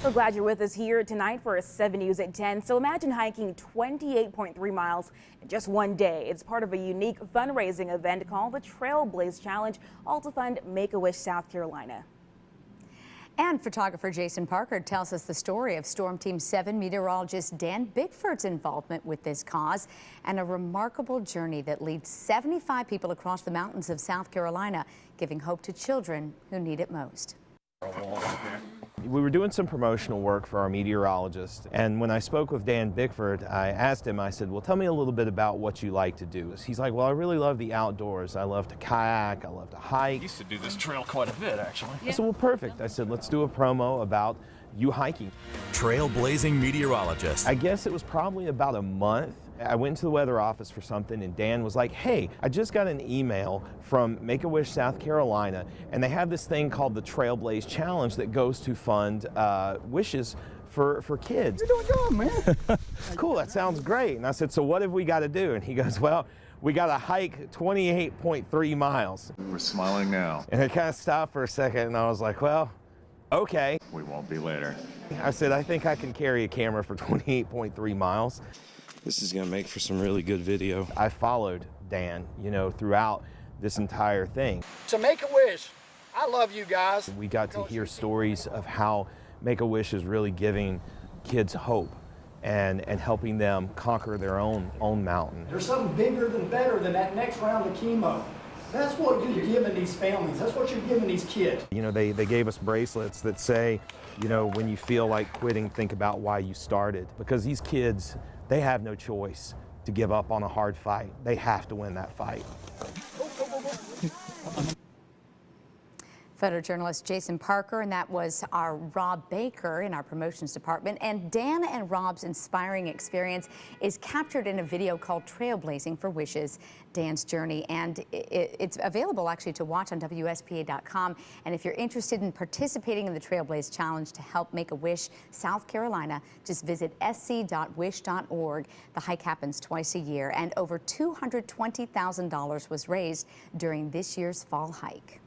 We're glad you're with us here tonight for 7 News at 10. So imagine hiking 28.3 miles in just one day. It's part of a unique fundraising event called the Trailblaze Challenge, all to fund Make-A-Wish South Carolina. And photographer Jason Parker tells us the story of Storm Team 7 meteorologist Dan Bickford's involvement with this cause and a remarkable journey that leads 75 people across the mountains of South Carolina, giving hope to children who need it most. We were doing some promotional work for our meteorologist, and when I spoke with Dan Bickford, I asked him, I said, well, tell me a little bit about what you like to do. He's like, well, I really love the outdoors. I love to kayak, I love to hike. I used to do this trail quite a bit, actually. I said, well, perfect. I said, let's do a promo about you hiking. Trailblazing meteorologist. I guess it was probably about a month. I went to the weather office for something, and Dan was like, hey, I just got an email from Make-A-Wish South Carolina, and they have this thing called the Trailblaze Challenge that goes to fund wishes for kids. You're doing good, man. Cool, that sounds great. And I said, so what have we got to do? And he goes, well, we got to hike 28.3 miles. We're smiling now. And I kind of stopped for a second, and I was like, well, okay. We won't be later. I said, I think I can carry a camera for 28.3 miles. This is going to make for some really good video. I followed Dan, throughout this entire thing. To Make-A-Wish, I love you guys. We got to hear stories of how Make-A-Wish is really giving kids hope and helping them conquer their own mountain. There's something bigger than better than that next round of chemo. That's what you're giving these families. That's what you're giving these kids. They gave us bracelets that say, when you feel like quitting, think about why you started. Because these kids, they have no choice to give up on a hard fight. They have to win that fight. Photojournalist Jason Parker, and that was our Robb Baker in our promotions department. And Dan and Robb's inspiring experience is captured in a video called Trailblazing for Wishes, Dan's journey. And it's available actually to watch on WSPA.com. And if you're interested in participating in the Trailblaze Challenge to help Make-A-Wish South Carolina, just visit sc.wish.org. The hike happens twice a year, and over $220,000 was raised during this year's fall hike.